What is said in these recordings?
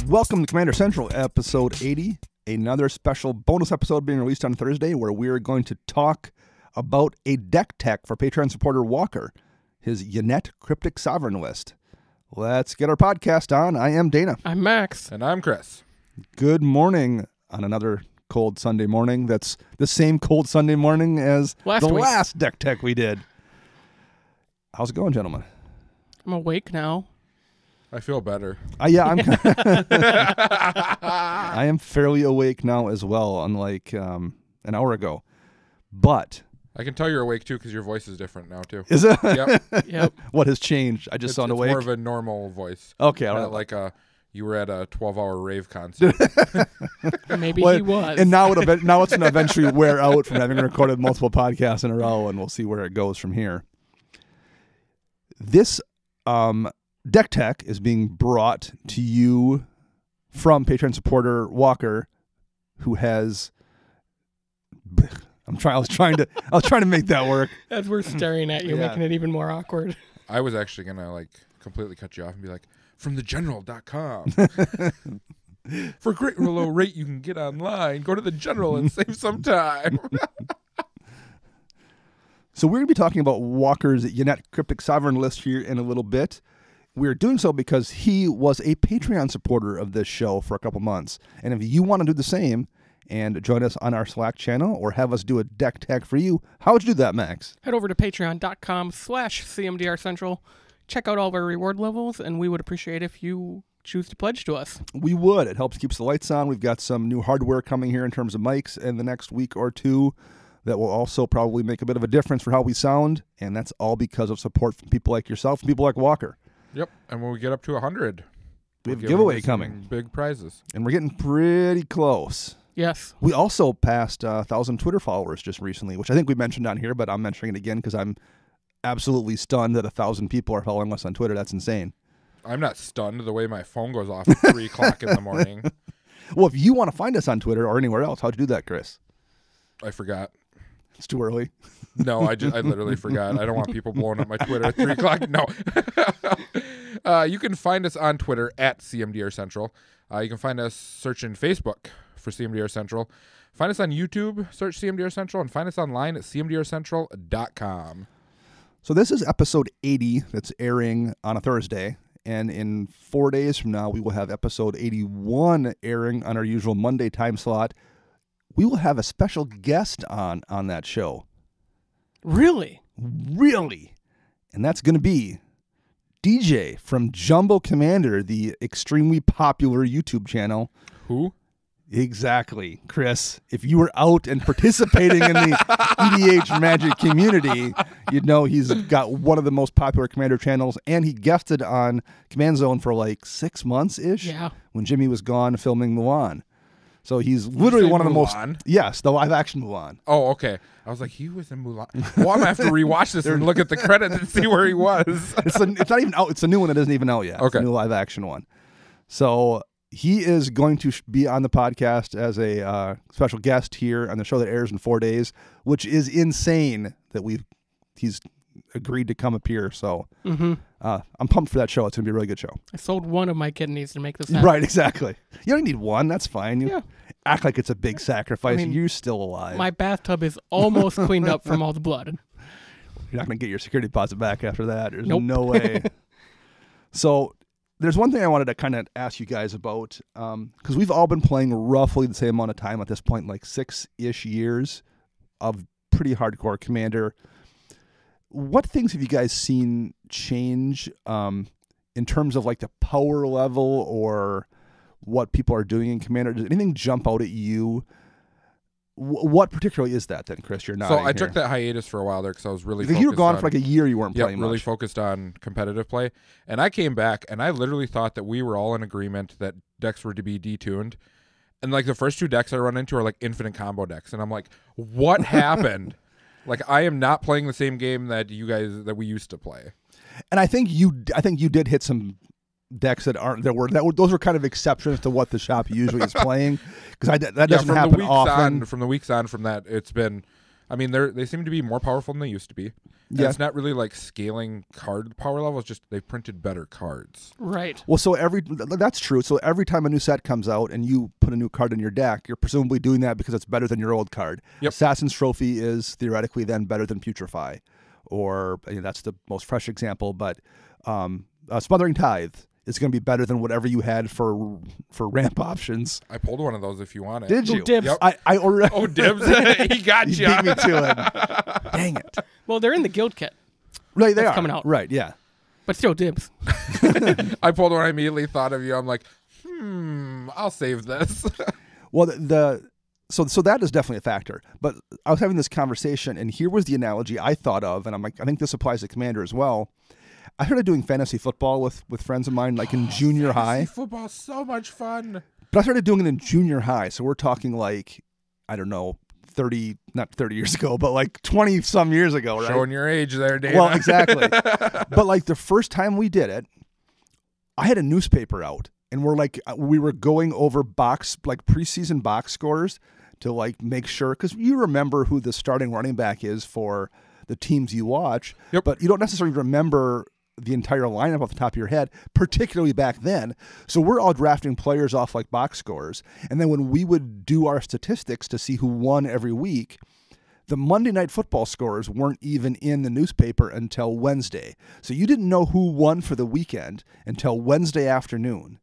Welcome to Commander Central, episode 80, another special bonus episode being released on Thursday where we're going to talk about a deck tech for Patreon supporter Walker, his Yennett Cryptic Sovereign list. Let's get our podcast on. I am Dana. I'm Max. And I'm Chris. Good morning on another cold Sunday morning. That's the same cold Sunday morning as last deck tech we did. How's it going, gentlemen? I'm awake now. I feel better. Yeah, I'm. I am fairly awake now as well, unlike an hour ago. But I can tell you're awake too because your voice is different now too. Is it? Yep. What has changed? I just sound awake. It's more of a normal voice. Okay, like you were at a 12-hour rave concert. Maybe he was. And now it's going to eventually wear out from having recorded multiple podcasts in a row, and we'll see where it goes from here. This deck tech is being brought to you from Patreon supporter Walker, who has. I was trying to make that work. As we're staring at you, making it even more awkward. I was actually gonna completely cut you off and be like, from thegeneral.com. For a great low rate you can get online. Go to the General and save some time. So we're going to be talking about Walker's Yennett Cryptic Sovereign list here in a little bit. We're doing so because he was a Patreon supporter of this show for a couple months. And if you want to do the same and join us on our Slack channel or have us do a deck tag for you, how would you do that, Max? Head over to patreon.com/CMDRCentral. Check out all of our reward levels, and we would appreciate if you choose to pledge to us. We would. It helps keep the lights on. We've got some new hardware coming here in terms of mics in the next week or two that will also probably make a bit of a difference for how we sound, and that's all because of support from people like yourself and people like Walker. Yep, and when we get up to 100, we have a giveaway coming. Big prizes. And we're getting pretty close. Yes. We also passed 1,000 Twitter followers just recently, which I think we mentioned on here, but I'm mentioning it again because I'm absolutely stunned that 1,000 people are following us on Twitter. That's insane. I'm not stunned the way my phone goes off at 3 o'clock in the morning. Well, if you want to find us on Twitter or anywhere else, how'd you do that, Chris? I forgot. It's too early. No, I literally forgot. I don't want people blowing up my Twitter at 3 o'clock. No. You can find us on Twitter at CMDR Central. You can find us searching Facebook for CMDR Central. Find us on YouTube, search CMDR Central, and find us online at cmdrcentral.com. So this is episode 80 that's airing on a Thursday. And in 4 days from now, we will have episode 81 airing on our usual Monday time slot. We will have a special guest on that show. Really? Really. And that's going to be DJ from Jumbo Commander, the extremely popular YouTube channel. Who? Exactly, Chris. If you were out and participating in the EDH Magic community, you'd know he's got one of the most popular Commander channels, and he guested on Command Zone for 6 months-ish when Jimmy was gone filming Mulan. So he's literally one of the most... Yes, the live-action Mulan. Oh, okay. I was like, he was in Mulan. Well, I'm going to have to rewatch this and look at the credits and see where he was. It's not even out. It's a new one that isn't even out yet. Okay. It's a new live-action one. So he is going to be on the podcast as a special guest here on the show that airs in 4 days, which is insane that he's agreed to come appear. So I'm pumped for that show. It's going to be a really good show. I sold one of my kidneys to make this happen. Right, exactly. You don't need one. That's fine. You act like it's a big sacrifice. You're still alive. My bathtub is almost cleaned up from all the blood. You're not going to get your security deposit back after that. There's Nope. no way. So there's one thing I wanted to kind of ask you guys about, because we've all been playing roughly the same amount of time at this point, 6-ish years of pretty hardcore Commander. What things have you guys seen change in terms of the power level or what people are doing in Commander? Does anything jump out at you? What particularly is that then, Chris? You're not. So I took that hiatus for a while there because I was really focused. You were gone for a year. You weren't playing really much. Focused on competitive play. And I came back and I literally thought that we were all in agreement that decks were to be detuned. And the first 2 decks I run into are infinite combo decks. And I'm like, what happened? I am not playing the same game that we used to play. And I think you did hit some decks that those were kind of exceptions to what the shop usually is playing, because that doesn't happen often. From the weeks on from that, it's been I mean, they seem to be more powerful than they used to be. And Yeah. it's not really like scaling card power level. It's just they've printed better cards. Right. Well, so that's true. So every time a new set comes out and you put a new card in your deck, you're presumably doing that because it's better than your old card. Yep. Assassin's Trophy is theoretically then better than Putrefy, or that's the most fresh example. But Smothering Tithe is going to be better than whatever you had for ramp options. I pulled one of those if you want it. Did you? Dibs. Yep. I ordered. Oh, dibs. He got You you. beat me to it. Dang it. Well, they're in the guild kit, Right, they That's are coming out. Right, yeah. but still dibs. I pulled one. I immediately thought of you. I'm like, I'll save this. Well, so that is definitely a factor. But I was having this conversation, and here was the analogy I thought of, and I'm like, I think this applies to Commander as well. I started doing fantasy football with friends of mine, like in junior high. Football's so much fun. But I started doing it in junior high, so we're talking like, I don't know, not 30 years ago, but like 20 some years ago, right? Showing your age there, Dana. Well, exactly. But like the first time we did it, I had a newspaper out, and we were going over preseason box scores to like make sure, because you remember who the starting running back is for the teams you watch, Yep. but you don't necessarily remember the entire lineup off the top of your head, particularly back then. So we're all drafting players off like box scores. And then when we would do our statistics to see who won every week, the Monday Night Football scores weren't even in the newspaper until Wednesday. So you didn't know who won for the weekend until Wednesday afternoon.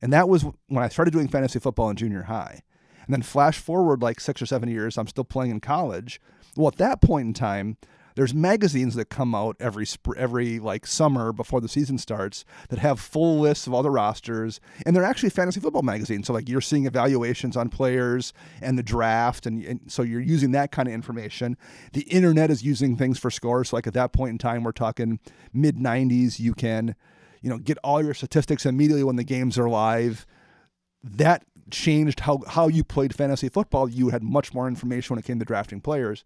And that was when I started doing fantasy football in junior high. And then flash forward like 6 or 7 years, I'm still playing in college. Well, at that point in time, there's magazines that come out every like summer before the season starts that have full lists of all the rosters, and they're actually fantasy football magazines. So like you're seeing evaluations on players and the draft, and so you're using that kind of information. The internet is using things for scores. So like at that point in time, we're talking mid 90s. You can, get all your statistics immediately when the games are live. That changed how you played fantasy football. You had much more information when it came to drafting players.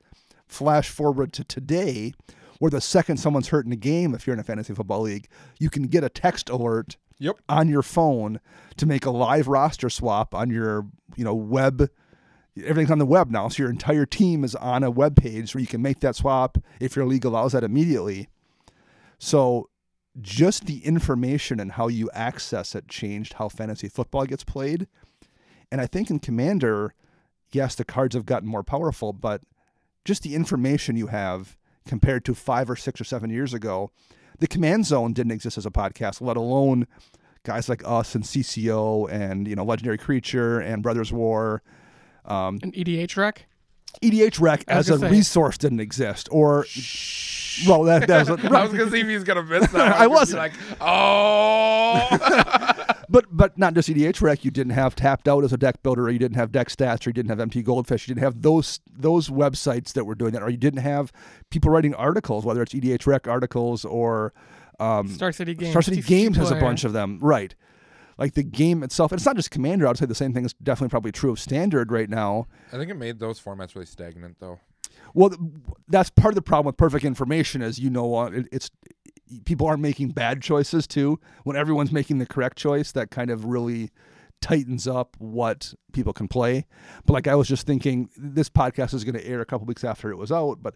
Flash forward to today, where the second someone's hurt in a game, if you're in a fantasy football league, you can get a text alert on your phone to make a live roster swap on your web. Everything's on the web now, so your entire team is on a web page where you can make that swap if your league allows that immediately. So just the information and how you access it changed how fantasy football gets played. And I think in Commander, yes, the cards have gotten more powerful, but just the information you have compared to 5 or 6 or 7 years ago, the Command Zone didn't exist as a podcast, let alone guys like us and CCO and Legendary Creature and Brothers War. An EDH rec? EDH rec as a resource didn't exist. Or, well, that was. I was gonna see if he's gonna miss that. I wasn't. Like, oh. But not just EDH rec. You didn't have Tapped Out as a deck builder, or you didn't have Deck Stats, or you didn't have MT Goldfish. You didn't have those websites that were doing that, or you didn't have people writing articles, whether it's EDH rec articles or Star City Games. Star City Games has a player. bunch of them, right? Like the game itself, and it's not just Commander. I would say the same thing is definitely probably true of Standard right now. I think it made those formats really stagnant, though. Well, that's part of the problem with Perfect Information is it's people aren't making bad choices too. When everyone's making the correct choice, that kind of really tightens up what people can play. But like I was just thinking, this podcast is going to air a couple weeks after it was out, but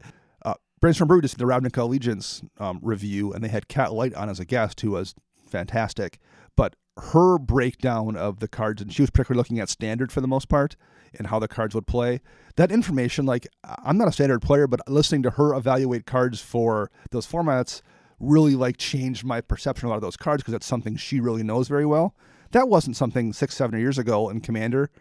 Brainstorm Brew just did the Ravnica Allegiance review, and they had Cat Light on as a guest, who was fantastic. But her breakdown of the cards, and she was particularly looking at Standard for the most part and how the cards would play. That information, like I'm not a Standard player, but listening to her evaluate cards for those formats really like changed my perception of a lot of those cards, because that's something she really knows very well. That wasn't something 6-7 years ago in Commander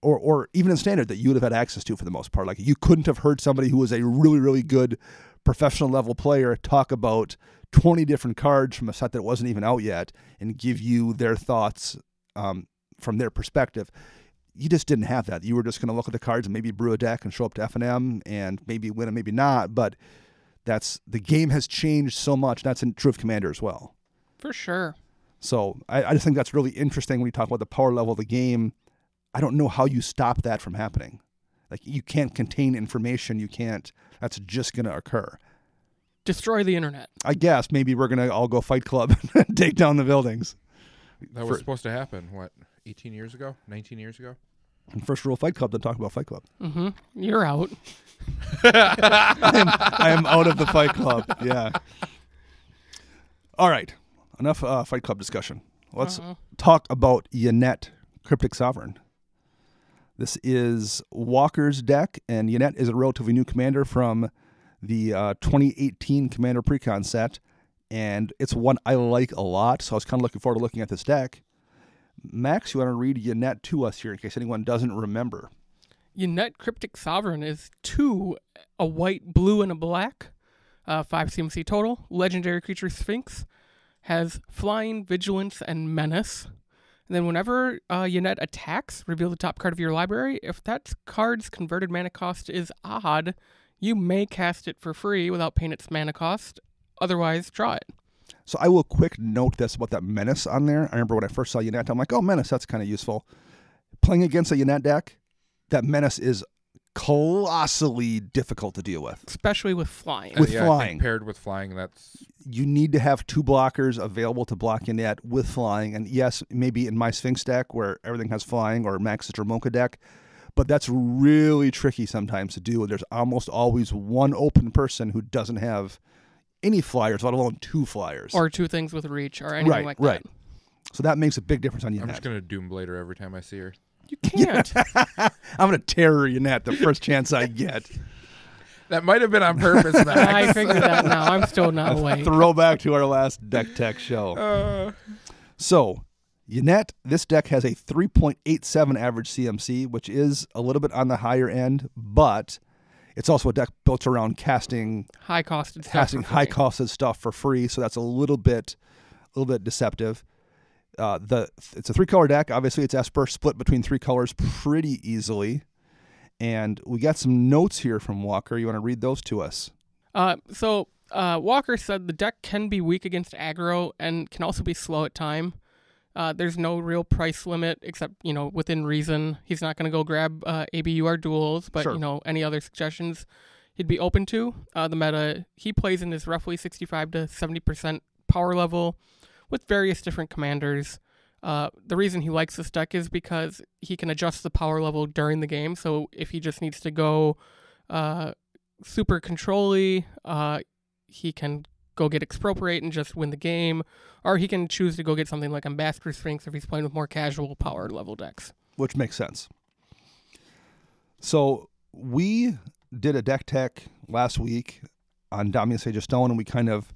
or even in Standard that you would have had access to for the most part. Like you couldn't have heard somebody who was a really, really good professional level player talk about 20 different cards from a set that wasn't even out yet and give you their thoughts from their perspective. You just didn't have that. You were just going to look at the cards and maybe brew a deck and show up to F&M and maybe win and maybe not. But the game has changed so much. That's true of Commander as well. For sure. So I just think that's really interesting when you talk about the power level of the game. I don't know how you stop that from happening. Like you can't contain information. That's just going to occur. Destroy the internet. I guess maybe we're going to all go Fight Club and take down the buildings. That was supposed to happen, 18 years ago? 19 years ago? First rule of Fight Club, don't talk about Fight Club. Mm-hmm. You're out. I am out of the Fight Club. Yeah. All right. Enough Fight Club discussion. Let's talk about Yennett, Cryptic Sovereign. This is Walker's deck, and Yennett is a relatively new commander from the 2018 Commander Precon set, and it's one I like a lot, so I was kind of looking forward to looking at this deck. Max, you want to read Yennett to us here in case anyone doesn't remember? Yennett Cryptic Sovereign is 2, a white, blue, and a black, 5 CMC total. Legendary creature Sphinx has flying, vigilance, and menace. And then whenever Yennett attacks, reveal the top card of your library. If that card's converted mana cost is odd, you may cast it for free without paying its mana cost. Otherwise, draw it. So I will quick note this about that menace on there. I remember when I first saw Yennett, I'm like, oh, menace, that's kind of useful. Playing against a Yennett deck, that menace is colossally difficult to deal with. Especially with flying. With I flying. think paired with flying, that's... You need to have 2 blockers available to block Yennett with flying. And yes, maybe in my Sphinx deck where everything has flying, or Max's Dramoka deck, but that's really tricky sometimes to do. There's almost always one open person who doesn't have any flyers, let alone 2 flyers. Or 2 things with reach or anything like that. Right. So that makes a big difference on Yennett. I'm just going to Doomblade her every time I see her. You can't. I'm going to terror Yennett the first chance I get. That might have been on purpose, Max. I figured that now. I'm still not awake. Throwback to our last deck tech show. So, Yennett, this deck has a 3.87 average CMC, which is a little bit on the higher end, but it's also a deck built around casting high-costed stuff for free, so that's a little bit deceptive. It's a 3-color deck. Obviously, it's Esper, split between 3 colors pretty easily. And we got some notes here from Walker. You want to read those to us? So Walker said the deck can be weak against aggro and can also be slow at time. There's no real price limit except, within reason. He's not going to go grab ABUR duels, but, sure. Any other suggestions he'd be open to. The meta he plays in is roughly 65 to 70% power level with various different commanders. The reason he likes this deck is because he can adjust the power level during the game. So if he just needs to go super control-y, he can go get Expropriate and just win the game. Or he can choose to go get something like Ambassador Sphinx if he's playing with more casual power level decks. Which makes sense. So we did a deck tech last week on Dominant Sage of Stone, and we kind of,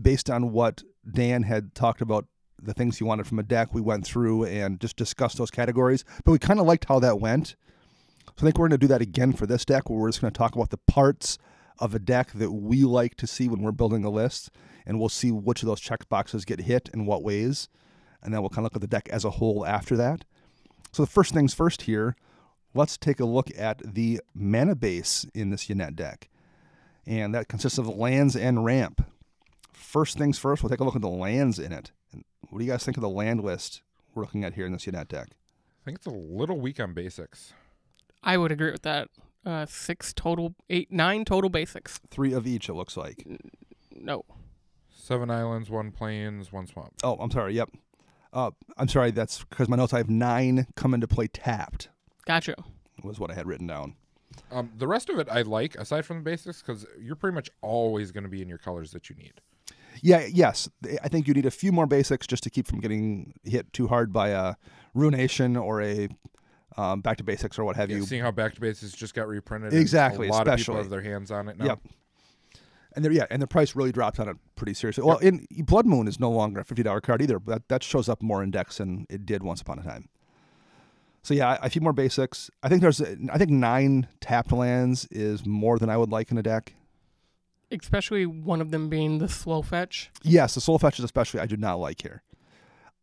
based on what Dan had talked about, the things he wanted from a deck, we went through and just discussed those categories. But we kind of liked how that went. So I think we're going to do that again for this deck, where we're just going to talk about the parts of a deck that we like to see when we're building a list. And we'll see which of those check boxes get hit in what ways. And then we'll kind of look at the deck as a whole after that. So the first things first here, let's take a look at the mana base in this Yennett deck. And that consists of lands and ramp. First things first, we'll take a look at the lands in it. What do you guys think of the land list we're looking at here in this Yennett deck? I think it's a little weak on basics. I would agree with that. 9 total basics. 3 of each, it looks like. No. 7 islands, 1 plains, 1 swamp. Oh, I'm sorry. Yep. I'm sorry. That's because my notes, I have 9 come into play tapped. Gotcha. Was what I had written down. The rest of it I like, aside from the basics, because you're pretty much always going to be in your colors that you need. Yeah, yes. I think you need a few more basics just to keep from getting hit too hard by a Ruination or a Back to Basics or what have you. Seeing how Back to Basics just got reprinted. Exactly, a lot especially. of people have their hands on it now. Yep. And the price really dropped on it pretty seriously. Well, in Blood Moon is no longer a $50 card either, but that shows up more in decks than it did once upon a time. So yeah, a few more basics. I think 9 tapped lands is more than I would like in a deck. Especially one of them being the slow fetch. Yes, the soul fetches especially I do not like here.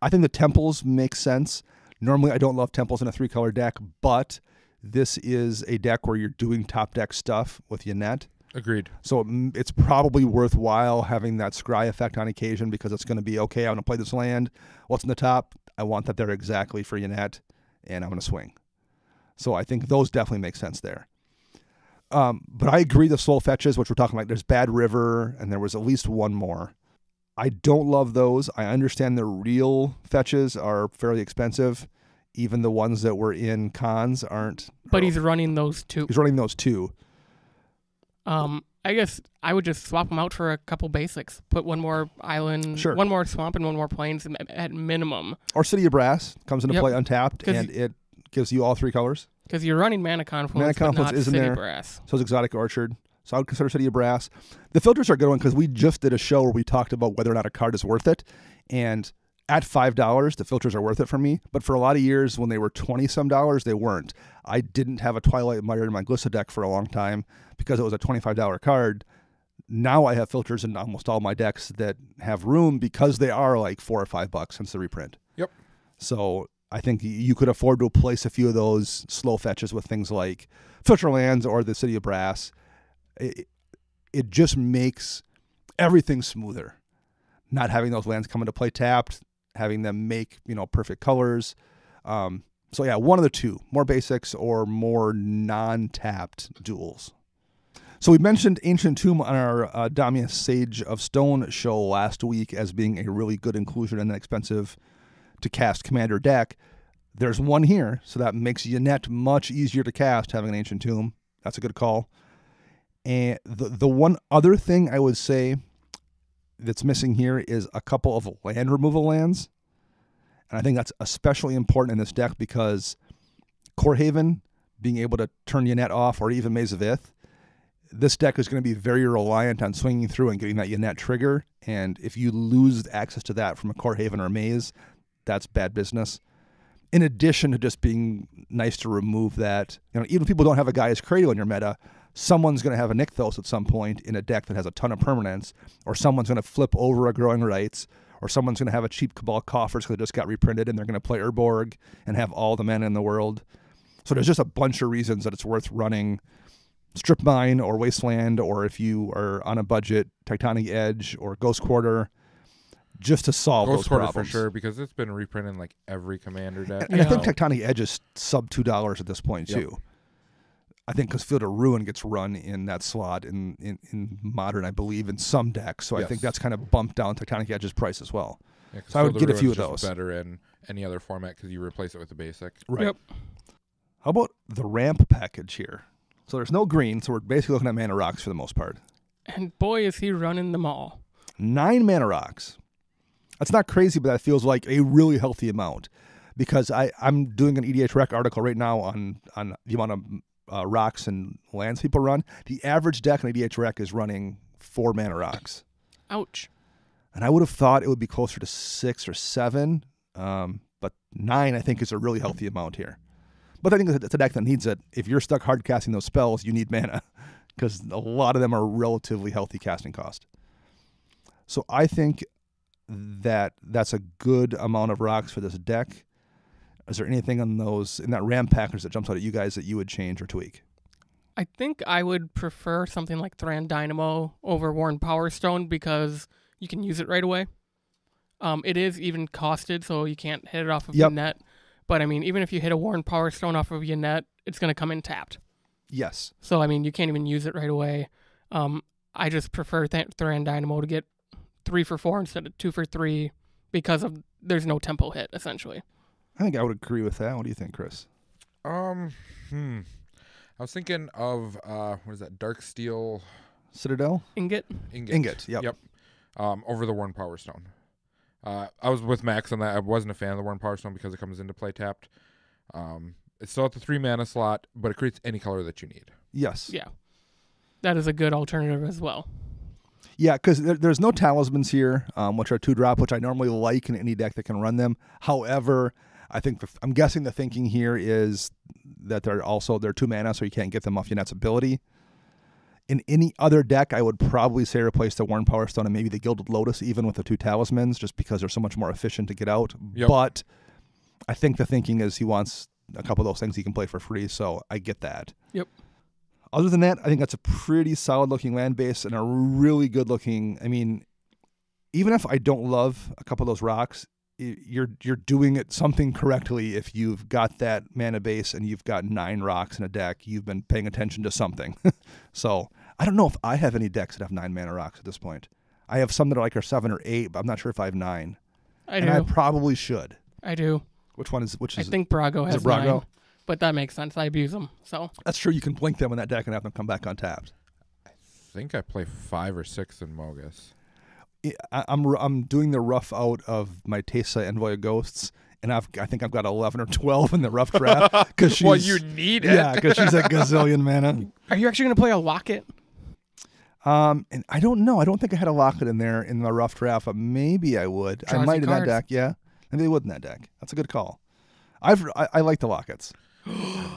I think the temples make sense. Normally I don't love temples in a 3-color deck, but this is a deck where you're doing top deck stuff with Yennett. Agreed. So it's probably worthwhile having that scry effect on occasion, because it's going to be, okay, I'm going to play this land. What's in the top? I want that there exactly for Yennett, and I'm going to swing. So I think those definitely make sense there. But I agree the soul fetches, which we're talking about, there's Bad River, and there was at least one more. I don't love those. I understand the real fetches are fairly expensive. even the ones that were in cons aren't. But he's running those two. He's running those two. I guess I would just swap them out for a couple basics. Put one more island, Sure. one more swamp, and one more plains at minimum. Or City of Brass comes into Yep. play untapped, and it gives you all three colors. Because you're running Mana Confluence, Mana but not Confluence isn't City there. Brass. So is Exotic Orchard. So I would consider City of Brass. The filters are a good one because we just did a show where we talked about whether or not a card is worth it. And at $5, the filters are worth it for me. But for a lot of years when they were $20-some, they weren't. I didn't have a Twilight Mire in my Glissa deck for a long time because it was a $25 card. Now I have filters in almost all my decks that have room because they are like $4 or $5 since the reprint. Yep. So I think you could afford to place a few of those slow fetches with things like Filter Lands or the City of Brass. It just makes everything smoother. Not having those lands come into play tapped, having them make, perfect colors. So yeah, one of the two, more basics or more non-tapped duels. So we mentioned Ancient Tomb on our Damia's Sage of Stone show last week as being a really good inclusion and inexpensive to cast commander deck. There's one here, so that makes Yennett much easier to cast having an Ancient Tomb. That's a good call. And the one other thing I would say that's missing here is a couple of land removal lands. And I think that's especially important in this deck because Corehaven, being able to turn Yennett off, or even Maze of Ith, this deck is going to be very reliant on swinging through and getting that Yennett trigger. And if you lose access to that from a Corehaven or Maze, that's bad business. In addition to just being nice to remove that, even if people don't have a Gaia's Cradle in your meta, someone's going to have a Nykthos at some point in a deck that has a ton of permanents, or someone's going to flip over a Growing Rites, or someone's going to have a cheap Cabal Coffers because it just got reprinted and they're going to play Urborg and have all the mana in the world. So there's just a bunch of reasons that it's worth running Strip Mine or Wasteland, or if you are on a budget, Tectonic Edge or Ghost Quarter, just to solve Ghost those Quarter problems. for sure, because it's been reprinted in like every commander deck. And I think Tectonic Edge is sub $2 at this point too. I think because Field of Ruin gets run in that slot in Modern, I believe, in some decks. So I think that's kind of bumped down Tectonic Edge's price as well. Yeah, so I would get a few of those. Better in any other format because you replace it with the basic. Right. Yep. How about the ramp package here? So there's no green, so we're basically looking at mana rocks for the most part. And boy, is he running them all. 9 mana rocks. That's not crazy, but that feels like a really healthy amount. Because I'm doing an EDH Rec article right now on the amount of rocks and lands people run. The average deck in EDH Rec is running 4 mana rocks. Ouch. And I would have thought it would be closer to 6 or 7, but 9 I think is a really healthy amount here. But I think it's a deck that needs it. If you're stuck hard casting those spells, you need mana because a lot of them are relatively healthy casting cost. So I think that's a good amount of rocks for this deck. Is there anything in that RAM package that jumps out at you guys that you would change or tweak? I think I would prefer something like Thran Dynamo over Worn Power Stone because you can use it right away. It is even costed, so you can't hit it off of Yennett. But, even if you hit a Worn Power Stone off of Yennett, it's going to come in tapped. Yes. So, you can't even use it right away. I just prefer Thran Dynamo to get 3 for 4 instead of 2 for 3 because there's no tempo hit, essentially. I think I would agree with that. What do you think, Chris? I was thinking of, what is that, Dark Steel... Citadel? Ingot, yep. Over the Worn Power Stone. I was with Max on that. I wasn't a fan of the Worn Power Stone because it comes into play tapped. It's still at the 3 mana slot, but it creates any color that you need. Yes. Yeah. That is a good alternative as well. Yeah, because there's no talismans here, which are 2-drop, which I normally like in any deck that can run them. However, I think I'm guessing the thinking here is that they're 2 mana, so you can't get them off Yennett's ability. In any other deck, I would probably say replace the Worn Power Stone and maybe the Gilded Lotus, even with the 2 talismans, just because they're so much more efficient to get out. Yep. But I think the thinking is he wants a couple of those things he can play for free, so I get that. Yep. Other than that, I think that's a pretty solid-looking land base and a really good-looking... even if I don't love a couple of those rocks, you're doing it something correctly if you've got that mana base and you've got 9 rocks in a deck. You've been paying attention to something. So I don't know if I have any decks that have 9 mana rocks at this point. I have some that are 7 or 8, but I'm not sure if I have 9. I do. And I probably should. I do. Which one is I think Brago has it Brago? 9, but that makes sense. I abuse them, so That's true. You can blink them in that deck and have them come back untapped. I think I play 5 or 6 in Mogus. I'm doing the rough out of my Tesa Envoy of Ghosts, and I think I've got 11 or 12 in the rough draft because Well, you need it. Yeah, because she's a gazillion mana. are you actually going to play a Locket? And I don't know. I don't think I had a Locket in there in the rough draft, but maybe I would. Draws I might you in that cards. deck. Yeah, maybe they would in that deck. That's a good call. I like the Lockets.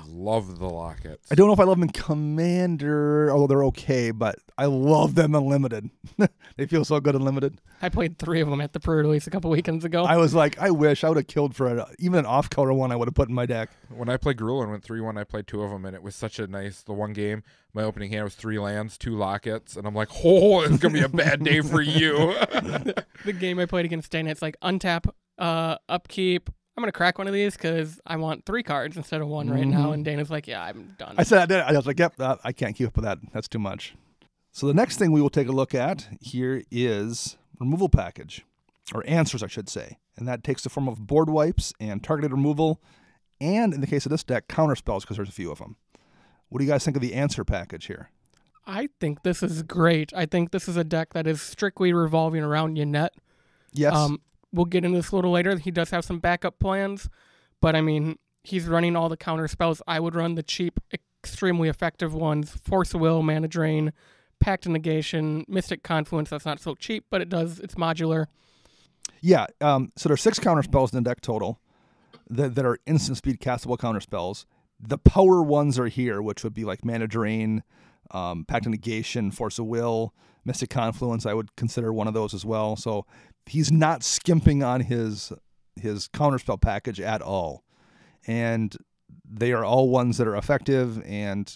Love the Lockets. I don't know if I love them in Commander, although they're okay, but I love them in Limited. They feel so good in Limited. I played 3 of them at the pre-release a couple weekends ago. I was like, I wish I would have killed for even an off-color one I would have put in my deck. When I played Gruul and went 3-1, I played 2 of them, and it was such a nice, the one game, my opening hand was 3 lands, 2 Lockets, and I'm like, oh, it's going to be a bad day for you. The game I played against Dana, it's like untap, upkeep. I'm going to crack one of these because I want 3 cards instead of 1 right now. And Dana's like, yeah, I'm done. I said I was like, yep, I can't keep up with that. That's too much. So the next thing we will take a look at here is removal package, or answers, I should say. And that takes the form of board wipes and targeted removal, and in the case of this deck, counter spells, because there's a few of them. What do you guys think of the answer package here? I think this is great. I think this is a deck that is strictly revolving around Yennett. Yes. We'll get into this a little later. He does have some backup plans, but I mean, he's running all the counter spells. I would run the cheap, extremely effective ones: Force of Will, Mana Drain, Pact of Negation, Mystic Confluence. That's not so cheap, but it's modular. Yeah. So there's 6 counter spells in the deck total that are instant speed castable counter spells. The power ones are here, which would be like Mana Drain, Pact of Negation, Force of Will, Mystic Confluence. I would consider one of those as well. So he's not skimping on his counterspell package at all, and they are all ones that are effective. And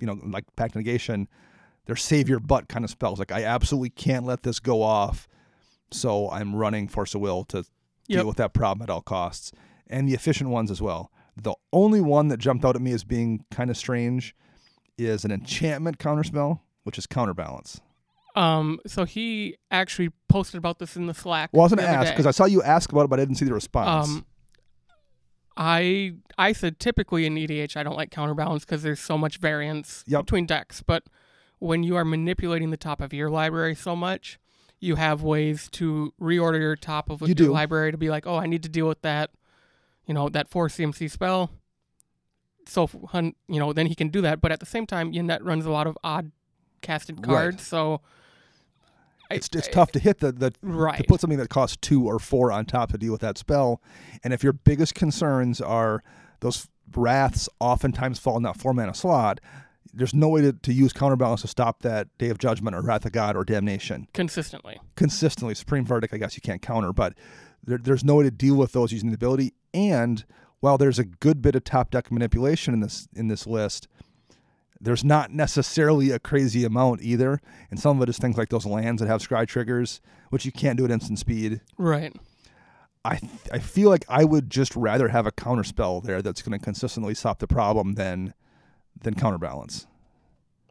like Pact of Negation, they're save your butt kind of spells. Like, I absolutely can't let this go off, so I'm running Force of Will to deal with that problem at all costs. And the efficient ones as well. The only one that jumped out at me as being kind of strange is an enchantment counterspell, which is Counterbalance. So he actually posted about this in the Slack. Well, I was going to ask, because I saw you ask about it, but I didn't see the response. I said typically in EDH I don't like Counterbalance because there's so much variance between decks. But when you are manipulating the top of your library so much, you have ways to reorder your top of your library to be like, oh, I need to deal with that, that 4 CMC spell. So, then he can do that. But at the same time, Yennett runs a lot of odd casted cards, so it's tough to hit to put something that costs 2 or 4 on top to deal with that spell. And if your biggest concerns are those wraths oftentimes fall in that 4 mana slot, there's no way to use Counterbalance to stop that Day of Judgment or Wrath of God or Damnation. Consistently. Supreme Verdict, I guess you can't counter, but there's no way to deal with those using the ability. And while there's a good bit of top deck manipulation in this list, there's not necessarily a crazy amount either. And some of it is things like those lands that have scry triggers, which you can't do at instant speed. Right. I feel like I would just rather have a counterspell there that's going to consistently stop the problem than Counterbalance.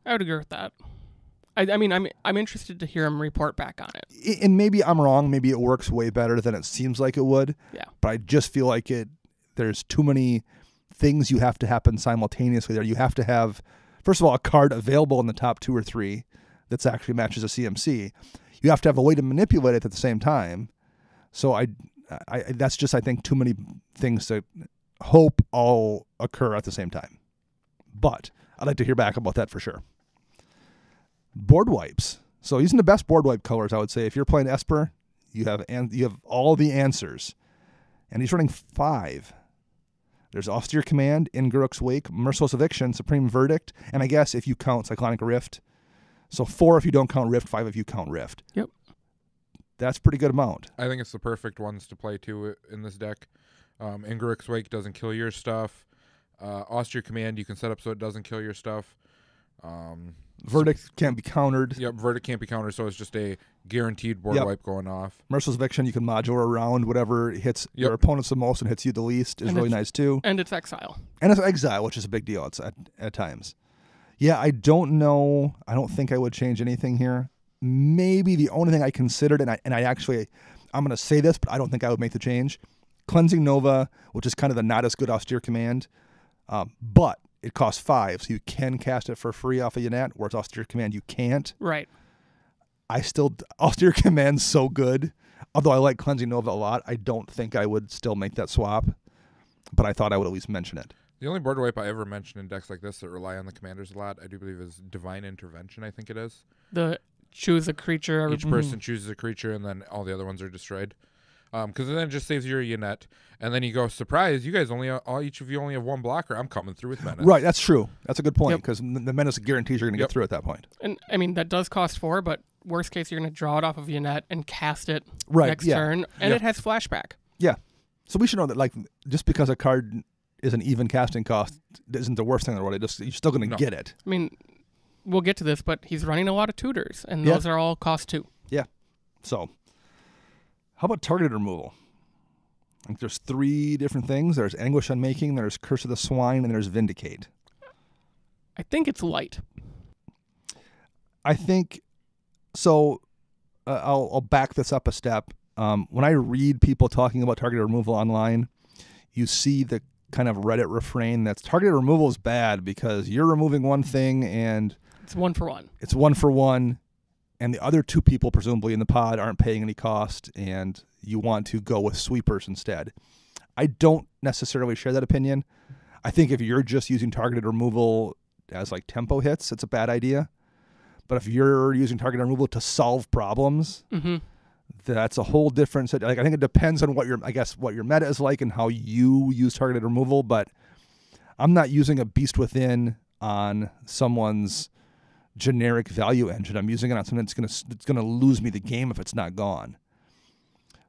I would agree with that. I mean, I'm interested to hear him report back on it. And maybe I'm wrong. Maybe it works way better than it seems like it would. Yeah. But I just feel like there's too many things you have to happen simultaneously there. You have to have, first of all, a card available in the top 2 or 3 that's actually matches a CMC. You have to have a way to manipulate it at the same time. So I that's just, I think, too many things to hope all occur at the same time. But I'd like to hear back about that for sure. Board wipes. So using the best board wipe colors, I would say, if you're playing Esper, you have all the answers. And he's running 5. There's Austere Command, Inguruk's Wake, Merciless Eviction, Supreme Verdict, and I guess if you count Cyclonic Rift. So 4 if you don't count Rift, 5 if you count Rift. Yep. That's a pretty good amount. I think it's the perfect ones to play too in this deck. Inguruk's Wake doesn't kill your stuff. Austere Command you can set up so it doesn't kill your stuff. Verdict can't be countered. Yep, Verdict can't be countered, so it's just a guaranteed board wipe going off. Merciless Eviction, you can module around whatever hits your opponents the most and hits you the least is really nice too. And it's Exile. And it's Exile, which is a big deal at times. Yeah, I don't know. I don't think I would change anything here. Maybe the only thing I considered, and I'm going to say this, but I don't think I would make the change. Cleansing Nova, which is kind of the not as good austere command, but it costs 5, so you can cast it for free off of Yennett, whereas austere command you can't. Right. Austere command's so good. Although I like Cleansing Nova a lot, I don't think I would still make that swap, but I thought I would at least mention it. The only border wipe I ever mention in decks like this that rely on the commanders a lot, I do believe, is Divine Intervention, I think it is. The choose a creature. Each person chooses a creature, and then all the other ones are destroyed. Because then it just saves your Yennett, and then you go, surprise, you guys each of you only have 1 blocker. I'm coming through with Menace. Right, that's true. That's a good point, because the Menace guarantees you're going to get through at that point. And, I mean, that does cost 4, but worst case, you're going to draw it off of Yennett and cast it next turn, and it has flashback. Yeah. So we should know that, like, just because a card is an even casting cost isn't the worst thing in the world. You're still going to get it. I mean, we'll get to this, but he's running a lot of tutors, and those are all cost 2. Yeah. So, how about targeted removal? I think there's 3 different things. There's Anguish Unmaking, there's Curse of the Swine, and there's Vindicate. I think it's light. I think so. I'll back this up a step. When I read people talking about targeted removal online, you see the kind of Reddit refrain that's targeted removal is bad because you're removing one thing and it's 1 for 1. It's 1 for 1, and the other 2 people presumably in the pod aren't paying any cost, and you want to go with sweepers instead. I don't necessarily share that opinion. I think if you're just using targeted removal as like tempo hits, it's a bad idea. But if you're using targeted removal to solve problems, that's a whole different set. Like, I think it depends on what your meta is like and how you use targeted removal. But I'm not using a Beast Within on someone's generic value engine. I'm using it on something that's gonna lose me the game if it's not gone.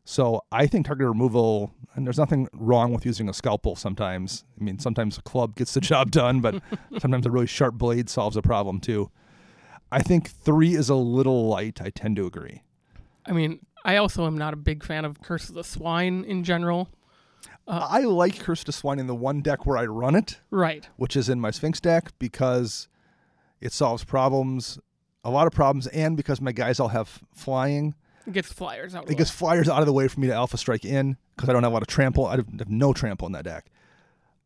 So I think targeted removal, and there's nothing wrong with using a scalpel sometimes. I mean, sometimes a club gets the job done, but sometimes a really sharp blade solves a problem too. I think 3 is a little light. I tend to agree. I mean, I also am not a big fan of Curse of the Swine in general. I like Curse of the Swine in the one deck where I run it, right? Which is in my Sphinx deck, because it solves problems, a lot of problems, and because my guys all have flying. It gets flyers out of the way. It gets flyers out of the way for me to Alpha Strike in, because I don't have a lot of trample. I have no trample in that deck.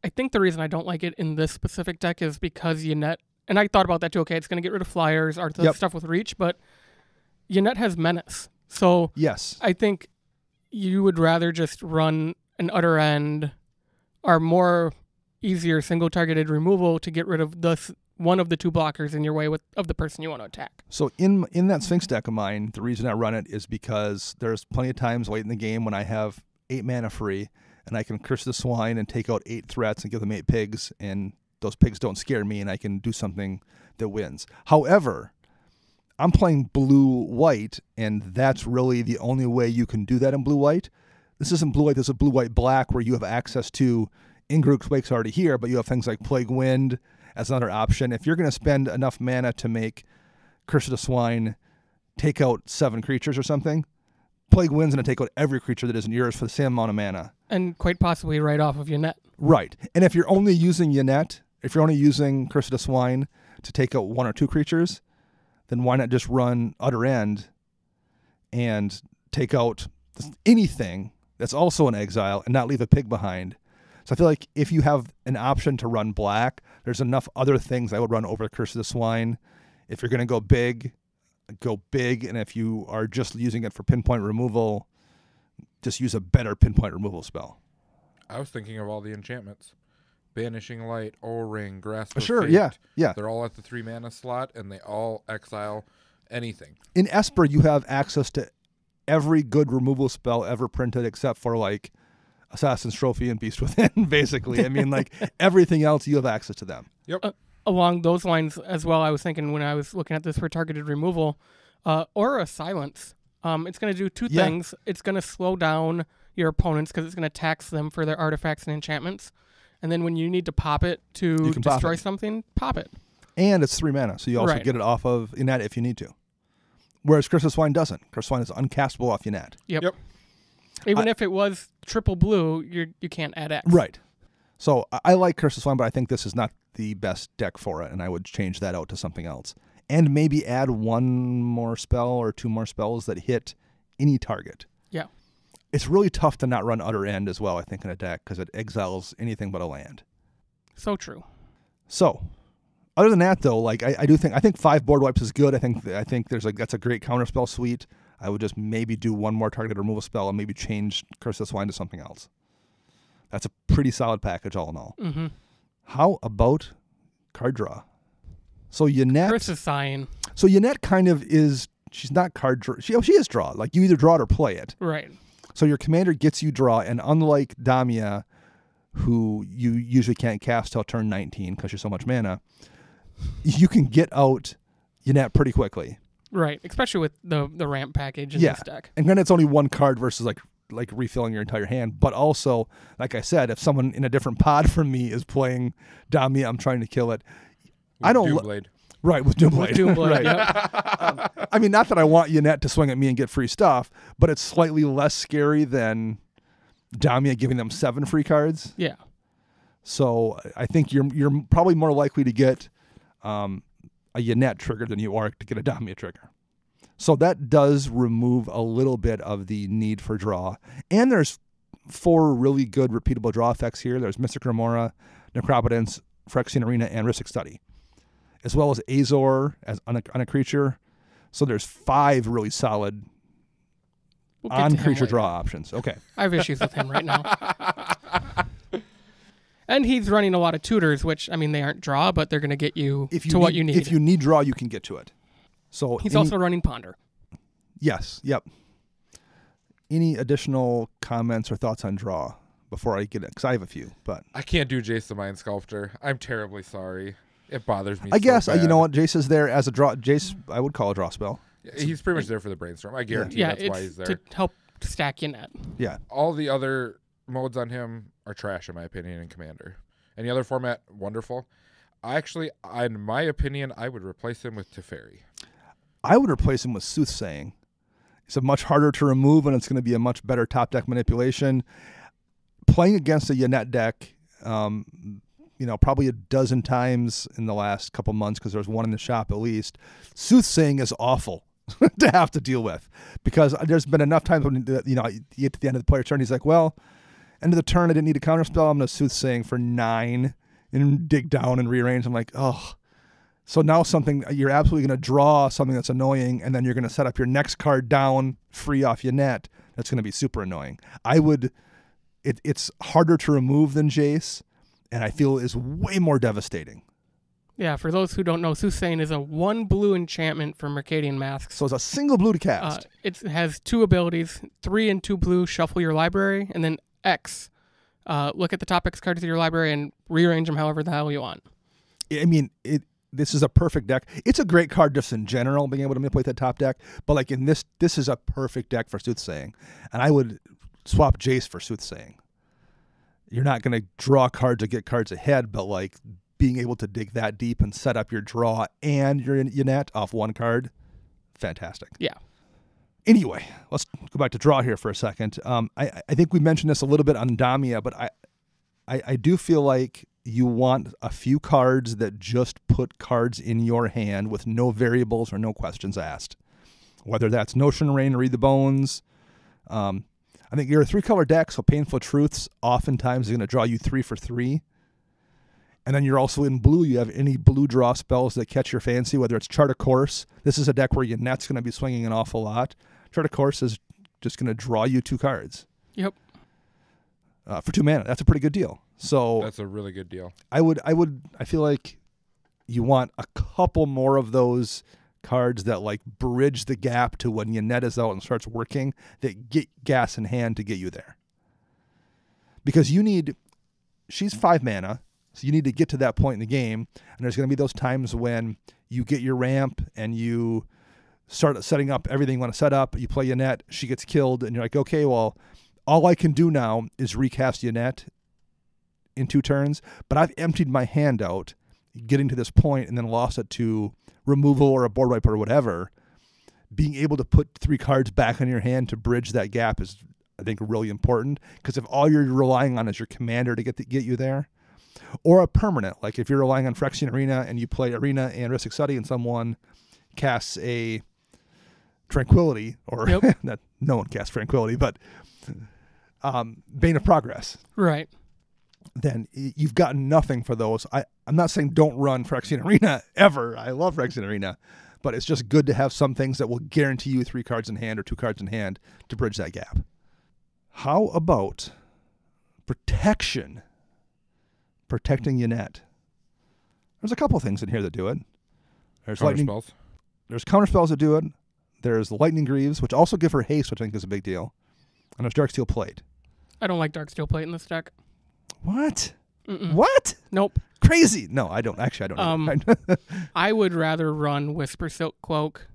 I think the reason I don't like it in this specific deck is because Yennett, and I thought about that too, okay, it's going to get rid of flyers or the stuff with reach, but Yennett has Menace. So yes, I think you would rather just run an Utter End or more easier single-targeted removal to get rid of one of the 2 blockers in your way of the person you want to attack. So in that Sphinx deck of mine, the reason I run it is because there's plenty of times late in the game when I have 8 mana free, and I can Curse the Swine and take out 8 threats and give them 8 pigs, and those pigs don't scare me, and I can do something that wins. However, I'm playing blue-white, and that's really the only way you can do that in blue-white. This isn't blue-white, this is blue-white-black, where you have access to Ingruk's Wake's already here, but you have things like Plague Wind as another option. If you're going to spend enough mana to make Curse of the Swine take out 7 creatures or something, Plague Wind's going to take out every creature that isn't yours for the same amount of mana. And quite possibly right off of Yennett. Right. And if you're only using Yennett, if you're only using Curse of the Swine to take out 1 or 2 creatures, then why not just run Utter End and take out anything that's also in exile and not leave a pig behind? So I feel like if you have an option to run black, there's enough other things I would run over Curse of the Swine. If you're going to go big, and if you are just using it for pinpoint removal, just use a better pinpoint removal spell. I was thinking of all the enchantments. Banishing Light, O-Ring, Grasp of Sure, Fate. yeah. They're all at the 3 mana slot, and they all exile anything. In Esper, you have access to every good removal spell ever printed except for, like, Assassin's Trophy and Beast Within, basically. I mean, like, everything else, you have access to them. Yep. Along those lines as well, I was thinking when I was looking at this for targeted removal, Aura Silence. It's going to do 2 things. It's going to slow down your opponents because it's going to tax them for their artifacts and enchantments. And then when you need to pop it to destroy something, pop it. And it's 3 mana, so you also get it off of Yennett if you need to. Whereas Curse of Swine doesn't. Curse of Swine is uncastable off Yennett. Yep. Even if it was triple blue, you can't add X. Right. So I like Curse of Swine, but I think this is not the best deck for it, and I would change that out to something else. And maybe add 1 more spell or 2 more spells that hit any target. Yeah. It's really tough to not run Utter End as well, I think, in a deck because it exiles anything but a land. So true. So, other than that, though, like I think 5 board wipes is good. I think that's a great counterspell suite. I would just maybe do one more targeted removal spell and maybe change Curse the Swine to something else. That's a pretty solid package all in all. Mm-hmm. How about card draw? So Yennett. Chris is sighing. So Yennett kind of is. She's not card draw. She is draw. Like you either draw it or play it. Right. So your commander gets you draw, and unlike Damia, who you usually can't cast till turn 19 because you're so much mana, you can get out Yennett pretty quickly. Right, especially with the ramp package in this deck. And then it's only one card versus like refilling your entire hand. But also, like I said, if someone in a different pod from me is playing Damia, I'm trying to kill it. With Doomblade. Right, with Doomblade. Right. Yep. I mean, not that I want Yennett to swing at me and get free stuff, but it's slightly less scary than Damia giving them 7 free cards. Yeah. So I think you're probably more likely to get a Yennett trigger than you are to get a Damia trigger. So that does remove a little bit of the need for draw. And there's 4 really good repeatable draw effects here. There's Mystic Remora, Necropotence, Phyrexian Arena, and Rhystic Study, as well as Azor as on a creature. So there's 5 really solid on-creature draw options. Okay. I have issues with him right now. And he's running a lot of tutors, which, I mean, they aren't draw, but they're going to get you what you need. If you need draw, you can get to it. So he's also running Ponder. Yes. Yep. Any additional comments or thoughts on draw before I get it? Because I have a few, but I can't do Jace the Mind Sculptor. I'm terribly sorry. It bothers me. I guess bad. you know what, Jace is there as a draw. Jace, I would call a draw spell. He's pretty much there for the brainstorm. I guarantee that's why he's there. To help stack Yennett. Yeah. All the other modes on him are trash, in my opinion, in Commander. Any other format, wonderful. Actually, in my opinion, I would replace him with Teferi. I would replace him with Soothsaying. It's a much harder to remove, and it's going to be a much better top deck manipulation. Playing against a Yennett deck, probably a dozen times in the last couple months, because there's one in the shop at least. Soothsaying is awful to have to deal with, because there's been enough times when you get to the end of the player's turn, he's like, well, end of the turn, I didn't need a counterspell. I'm going to Soothsaying for 9 and dig down and rearrange. I'm like, oh. So now you're absolutely going to draw something that's annoying, and then you're going to set up your next card down free off Yennett. That's going to be super annoying. It's harder to remove than Jace, and I feel is way more devastating. Yeah, for those who don't know, Soothsaying is a 1 blue enchantment for Mercadian Masks. So it's a single blue to cast. It has 2 abilities, 3 and 2 blue, shuffle your library, and then X. Look at the top X cards of your library and rearrange them however the hell you want. I mean, this is a perfect deck. It's a great card just in general, being able to manipulate that top deck. But like in this is a perfect deck for Soothsaying. And I would swap Jace for Soothsaying. You're not going to draw cards or get cards ahead, but like being able to dig that deep and set up your draw and your Yennett off one card, fantastic. Yeah. Anyway, let's go back to draw here for a second. I think we mentioned this a little bit on Damia, but I do feel like you want a few cards that just put cards in your hand with no variables or no questions asked. Whether that's Notion Rain or Read the Bones. I think you're a 3-color deck, so Painful Truths oftentimes is going to draw you 3 for 3. And then you're also in blue. You have any blue draw spells that catch your fancy, whether it's Chart a Course. This is a deck where Yennett's going to be swinging an awful lot. Chart a Course is just going to draw you 2 cards. Yep. For 2 mana. That's a pretty good deal. So that's a really good deal. I feel like you want a couple more of those cards that like bridge the gap to when Yennett is out and starts working, that get gas in hand to get you there. Because she's 5 mana, so you need to get to that point in the game, and there's going to be those times when you get your ramp and you start setting up everything you want to set up, you play Yennett, she gets killed, and you're like, okay, well, all I can do now is recast Yennett in 2 turns, but I've emptied my hand out getting to this point and then lost it to removal or a board wipe or whatever. Being able to put 3 cards back in your hand to bridge that gap is, I think, really important, because if all you're relying on is your commander to get you there, or a permanent, like if you're relying on Phyrexian Arena and you play Arena and Rhystic Study and someone casts a Tranquility, or Yep. that no one casts Tranquility, but Bane of Progress, Right. then you've gotten nothing for those. I'm not saying don't run Phyrexian Arena ever. I love Phyrexian Arena, but it's just good to have some things that will guarantee you 3 cards in hand or 2 cards in hand to bridge that gap. How about protection? Protecting Yennett. There's a couple things in here that do it. There's Counter lightning. spells. There's counter spells that do it. There's the Lightning Greaves, which also give her haste, which I think is a big deal. And there's Darksteel Plate. I don't like Darksteel Plate in this deck. What? Mm-mm. What? Nope. Crazy. No, I don't. Actually, I don't. Either. I would rather run Whisper Silk Cloak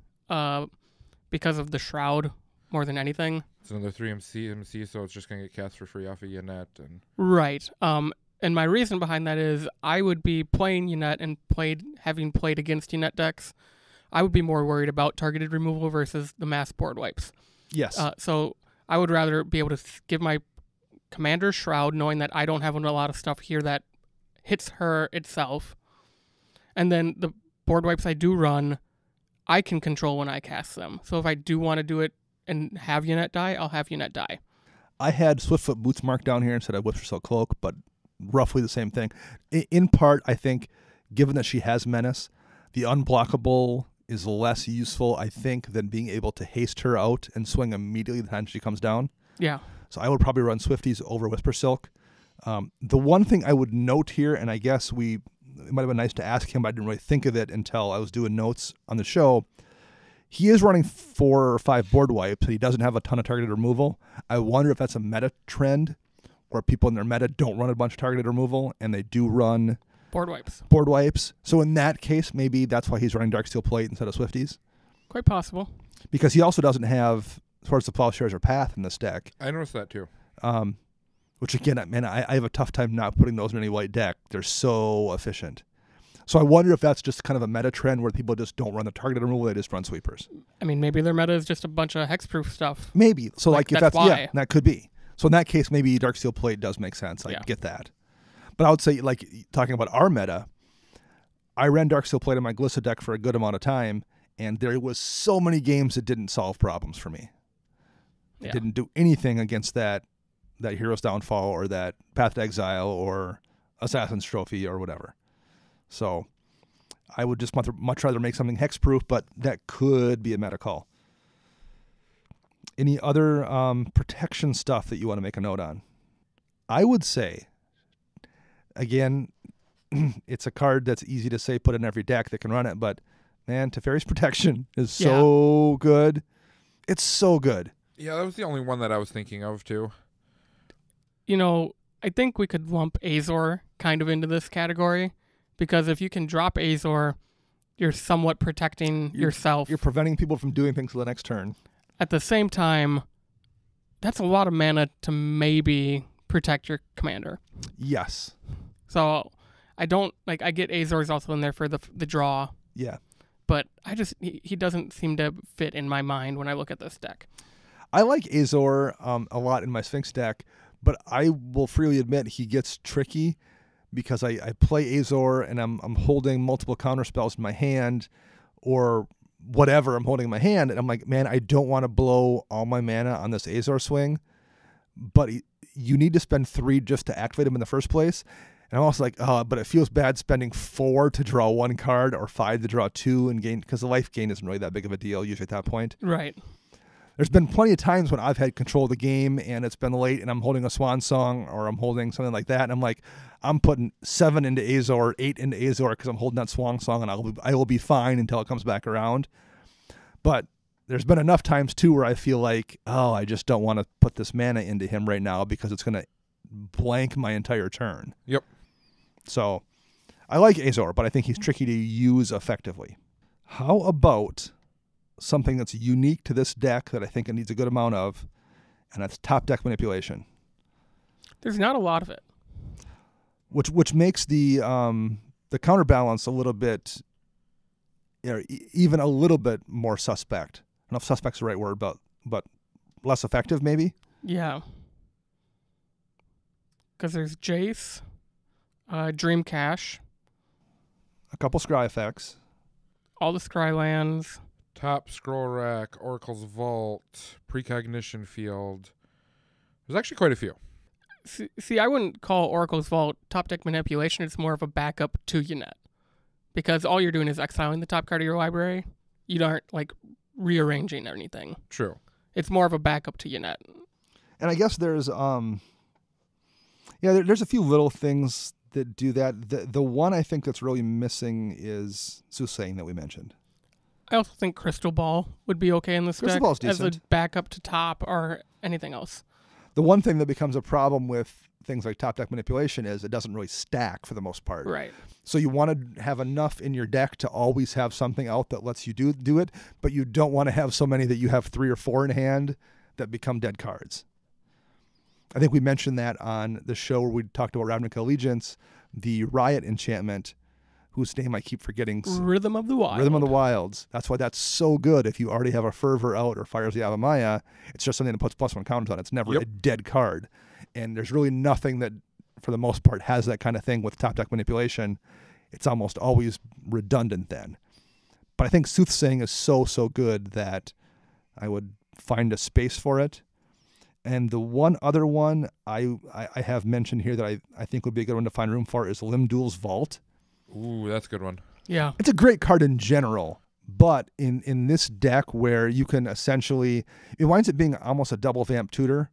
because of the Shroud more than anything. It's another 3 MC, so it's just going to get cast for free off of Yennett. And Right. And my reason behind that is I would be playing Yennett and having played against Yennett decks. I would be more worried about targeted removal versus the mass board wipes. Yes. So I would rather be able to give my commander Shroud, knowing that I don't have a lot of stuff here that hits her itself. And then the board wipes I do run, I can control when I cast them. So if I do want to do it and have Yennett die, I'll have Yennett die. I had Swiftfoot Boots marked down here instead of Whisper Silk Cloak, but roughly the same thing. In part, I think, given that she has Menace, the unblockable is less useful, I think, than being able to haste her out and swing immediately the time she comes down. Yeah. So I would probably run Swifties over Whisper Silk. The one thing I would note here, and I guess it might have been nice to ask him, but I didn't really think of it until I was doing notes on the show. He is running 4 or 5 board wipes, and he doesn't have a ton of targeted removal. I wonder if that's a meta trend, where people in their meta don't run a bunch of targeted removal, and they do run Board wipes. board wipes. So in that case, maybe that's why he's running Darksteel Plate instead of Swifties. Quite possible. Because he also doesn't have Swords to Plowshares or Path in this deck. I noticed that too. Which again, man, I have a tough time not putting those in any white deck. They're so efficient. So I wonder if that's just kind of a meta trend where people just don't run the targeted removal, they just run sweepers. I mean, maybe their meta is just a bunch of hexproof stuff. Maybe. So like if that's that's why. yeah, that could be. So in that case, maybe Darksteel Plate does make sense. I get that. But I would say, like, talking about our meta, I ran Darksteel Plate in my Glissa deck for a good amount of time, and there was so many games that didn't solve problems for me. It didn't do anything against that Hero's Downfall or that Path to Exile or Assassin's Trophy or whatever. So I would just much rather make something hexproof, but that could be a meta call. Any other protection stuff that you want to make a note on? I would say, again, it's a card that's easy to say put in every deck that can run it, but man, Teferi's Protection is so good. It's so good. Yeah, that was the only one that I was thinking of too. You know, I think we could lump Azor kind of into this category, because if you can drop Azor, you're somewhat protecting yourself. You're preventing people from doing things for the next turn. At the same time, that's a lot of mana to maybe protect your commander. Yes. So I get Azor's also in there for the draw. Yeah. But he doesn't seem to fit in my mind when I look at this deck. I like Azor a lot in my Sphinx deck, but I will freely admit he gets tricky because I play Azor and I'm holding multiple counter spells in my hand or whatever I'm holding in my hand, and I'm like, man, I don't want to blow all my mana on this Azor swing, but you need to spend 3 just to activate him in the first place. And I'm also like, but it feels bad spending 4 to draw 1 card or 5 to draw 2 and gain, because the life gain isn't really that big of a deal usually at that point. Right. There's been plenty of times when I've had control of the game and it's been late and I'm holding a Swan Song or I'm holding something like that, and I'm like, I'm putting 7 into Azor, 8 into Azor because I'm holding that Swan Song, and I will be fine until it comes back around. But there's been enough times too where I feel like, I just don't want to put this mana into him right now because it's going to blank my entire turn. Yep. So I like Azor, but I think he's tricky to use effectively. How about something that's unique to this deck that I think it needs a good amount of, and that's top deck manipulation. There's not a lot of it. Which makes the counterbalance a little bit, even a little bit more suspect. I don't know if suspect's the right word, but less effective maybe? Yeah. Because there's Jace, Dream Cache, A couple scry effects. all the Scry lands, Top Scroll Rack, Oracle's Vault, Precognition Field. There's actually quite a few. See, I wouldn't call Oracle's Vault top deck manipulation. It's more of a backup to Yennett. Because all you're doing is exiling the top card of your library. You aren't, like, rearranging anything. True. It's more of a backup to Yennett. And I guess there's there's a few little things that do that. The one I think that's really missing is Soothsaying that we mentioned. I also think Crystal Ball would be okay in this Crystal deck Ball's as a decent. backup to top or anything else. The one thing that becomes a problem with things like top deck manipulation is it doesn't really stack for the most part. Right. So you want to have enough in your deck to always have something out that lets you do it, but you don't want to have so many that you have 3 or 4 in hand that become dead cards. I think we mentioned that on the show where we talked about Ravnica Allegiance, the Riot Enchantment, whose name I keep forgetting. Rhythm of the Wild. Rhythm of the Wilds. That's why that's so good. If you already have a Fervor out or Fires the Avamaya, it's just something that puts +1 counters on it. It's never a dead card. And there's really nothing that, for the most part, has that kind of thing with top deck manipulation. It's almost always redundant then. But I think Soothsaying is so good that I would find a space for it. And the one other one I have mentioned here that I think would be a good one to find room for is Limdul's Vault. Ooh, that's a good one. Yeah. It's a great card in general, but in this deck where you can essentially, it winds up being almost a double Vamp Tutor.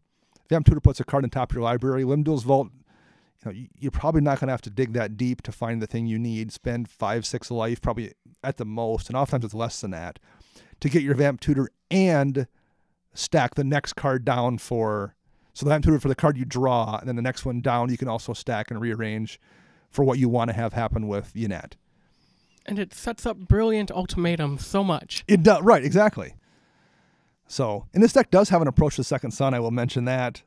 Vamp Tutor puts a card on top of your library. Limdul's Vault, you're probably not going to have to dig that deep to find the thing you need. Spend 5-6 life, probably at the most, and oftentimes it's less than that, to get your Vamp Tutor and stack the next card down so the Vamp Tutor for the card you draw, and then the next one down you can also stack and rearrange for what you want to have happen with Yennett. And it sets up Brilliant Ultimatum so much. It does, right, exactly. So, and this deck does have an Approach to the Second Sun, I will mention that,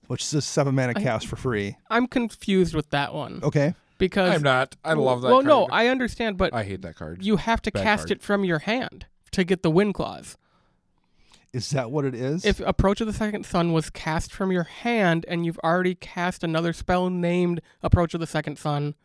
which is a 7-mana cast for free. I'm confused with that one. Okay. Because I'm not. I love that well, card. no, I understand, but I hate that card. you have to Bad cast card. it from your hand to get the win clause. Is that what it is? If Approach of the Second Sun was cast from your hand and you've already cast another spell named Approach of the Second Sun,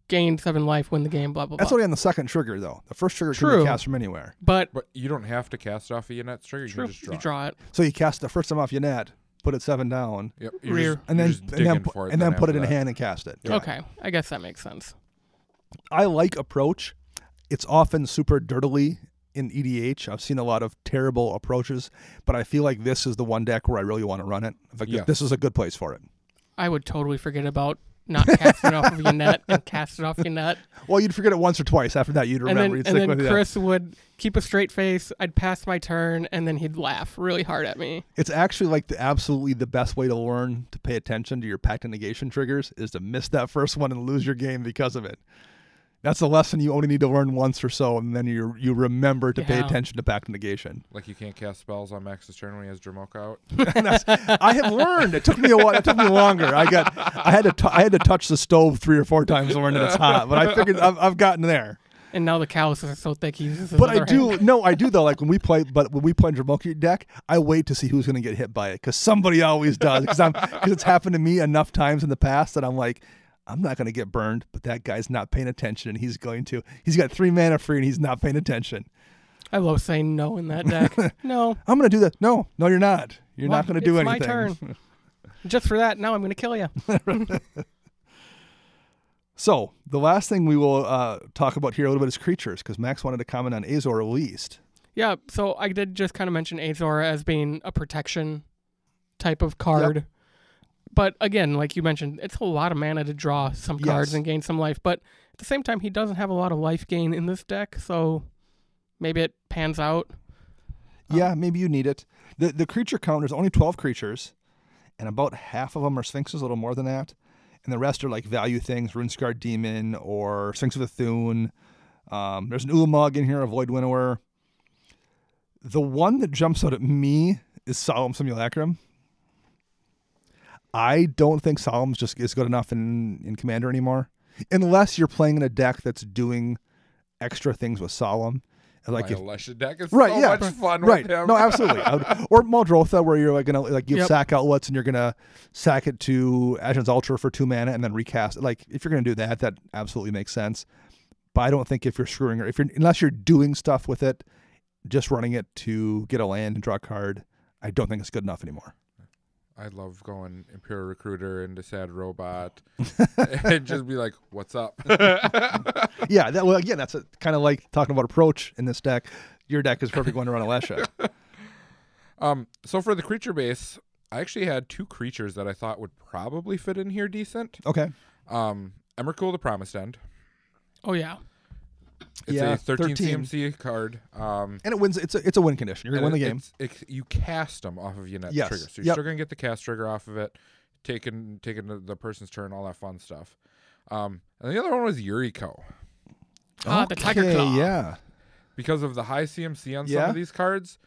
gain 7 life, win the game, blah, blah, blah. That's only on the second trigger, though. The first trigger can True. be cast from anywhere. But But you don't have to cast off a Yennett's trigger. You true, can just draw. you draw it. So you cast the first time off Yennett, put it 7 down, Yep. Rear. and then for it and then put it in after that. hand and cast it. Yeah. Okay, I guess that makes sense. I like Approach. It's often super dirtily in EDH. I've seen a lot of terrible approaches, but I feel like this is the one deck where I really want to run it. Like, Yes. this is a good place for it. I would totally forget about not casting off of Yennett and cast it off Yennett. Well, you'd forget it once or twice. After that, you'd remember. You'd And stick then with it. Chris would keep a straight face. I'd pass my turn, and then he'd laugh really hard at me. It's actually like absolutely the best way to learn to pay attention to your pact and negation triggers is to miss that first one and lose your game because of it. That's a lesson you only need to learn once or so, and then you remember to pay Yeah. attention to pact and negation. Like you can't cast spells on Max's turn when he has Dramoka out. I have learned. It took me a while. It took me longer. I had to touch the stove 3 or 4 times to learn that it's hot, but I figured I've gotten there. And now the calluses are so thick he uses his But I other do hand. no, I do though. Like when we play Dramoki deck, I wait to see who's going to get hit by it because somebody always does. Because it's happened to me enough times in the past that I'm like, I'm not going to get burned, but that guy's not paying attention, and he's going to. He's got 3 mana free, and he's not paying attention. I love saying no in that deck. No. I'm going to do that. No, you're not. You're Well, not going to do it's anything. my turn. Just for that, now I'm going to kill you. So the last thing we will talk about here a little bit is creatures, because Max wanted to comment on Azor released. Yeah, so I did just kind of mention Azor as being a protection type of card. Yep. But again, like you mentioned, it's a lot of mana to draw some cards Yes. and gain some life. But at the same time, he doesn't have a lot of life gain in this deck, so maybe it pans out. Yeah, maybe you need it. The creature count, there's only 12 creatures, and about half of them are Sphinxes, a little more than that. And the rest are like value things, Runescarred Demon or Sphinx of Thune. There's an Ulamog in here, a Void Winnower. The one that jumps out at me is Solemn Simulacrum. I don't think Solemn's just is good enough in Commander anymore, unless you're playing in a deck that's doing extra things with Solemn. Like My Alesha deck is right, so yeah, much fun right. with him. No, absolutely. Or Muldrotha, where you're like gonna you have Yep. sack outlets and you're gonna sack it to Ashen's Ultra for 2 mana and then recast it. Like if you're gonna do that, that absolutely makes sense. But I don't think if you're screwing her, unless you're doing stuff with it, just running it to get a land and draw a card, I don't think it's good enough anymore. I love going Imperial Recruiter into Sad Robot and just be like, what's up? Yeah, again, that's kind of like talking about approach in this deck. Your deck is perfect one to run a Lesha. So for the creature base, I actually had 2 creatures that I thought would probably fit in here decent. Okay. Emrakul, the Promised End. Oh, yeah. It's a 13 CMC card. And it wins. It's a win condition. You're going to win the game. You cast them off of Yennett's Yes. trigger. So you're still going to get the cast trigger off of it, taking the person's turn, all that fun stuff. And the other one was Yuriko. The Tiger Claw. Yeah. Because of the high CMC on some of these cards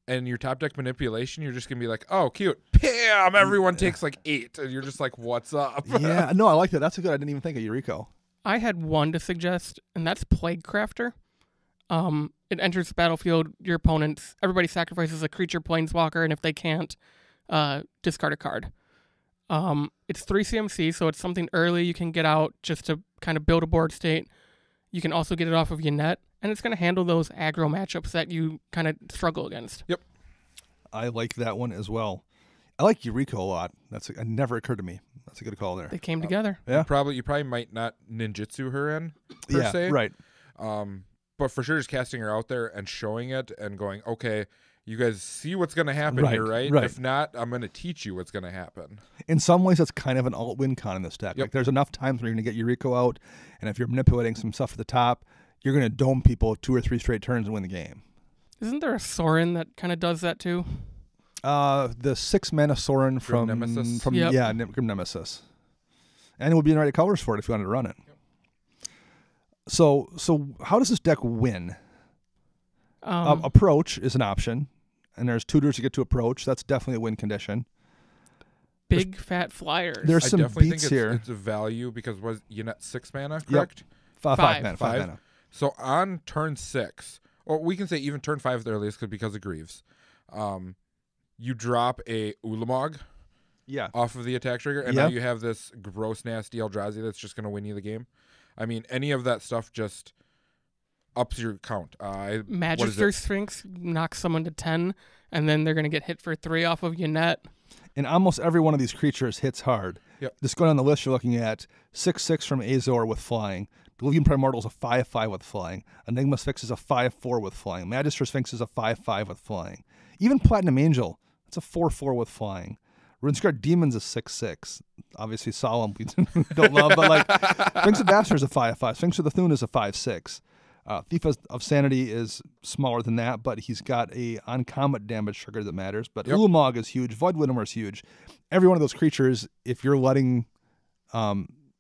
and your top deck manipulation, you're just going to be like, oh, cute. Bam! Everyone takes like 8. And you're just like, what's up? Yeah. No, I like that. That's a good. I didn't even think of Yuriko. I had one to suggest, and that's Plague Crafter. It enters the battlefield. Everybody sacrifices a creature planeswalker, and if they can't, discard a card. It's 3 CMC, so it's something early you can get out just to kind of build a board state. You can also get it off of Yennett, and it's going to handle those aggro matchups that you kind of struggle against. Yep. I like that one as well. I like Yuriko a lot. It never occurred to me. That's a good call there. They came together. Yeah. You probably might not ninjutsu her in, per se. Right. But for sure, just casting her out there and showing it and going, okay, you guys see what's going to happen here, right? If not, I'm going to teach you what's going to happen. In some ways, that's kind of an alt-win con in this deck. Yep. Like, there's enough times where you're going to get Yuriko out, and if you're manipulating some stuff at the top, you're going to dome people 2 or 3 straight turns and win the game. Isn't there a Sorin that kind of does that too? The 6-mana Sorin from Grim Nemesis. Grim Nemesis. And it would be in the right colors for it if you wanted to run it. Yep. So how does this deck win? Approach is an option, and there's tutors to get to approach. That's definitely a win condition. Big fat flyers. There's some beats think here. It's a value because was Yennett 6 mana, correct? Yep. Five mana. So on turn 6, or we can say even turn 5 at the earliest because of Greaves, you drop a Ulamog off of the attack trigger, and now you have this gross, nasty Eldrazi that's just going to win you the game. I mean, any of that stuff just ups your count. Magister Sphinx knocks someone to 10, and then they're going to get hit for 3 off of Yennett. And almost every one of these creatures hits hard. Yep. Just going on the list, you're looking at 6/6 from Azor with flying. Delirium Primordial is a 5/5 with flying. Enigma Sphinx is a 5/4 with flying. Magister Sphinx is a 5/5 with flying. Even Platinum Angel, it's a 4/4 with flying. Runescarred Demon's a 6/6. Obviously, Solemn we don't love, but like Sphinx of Bastard is a 5/5. Sphinx of the Thune is a 5/6. Thief of Sanity is smaller than that, but he's got a on-comet damage trigger that matters. But Ulamog is huge. Void Widower is huge. Every one of those creatures, if you're letting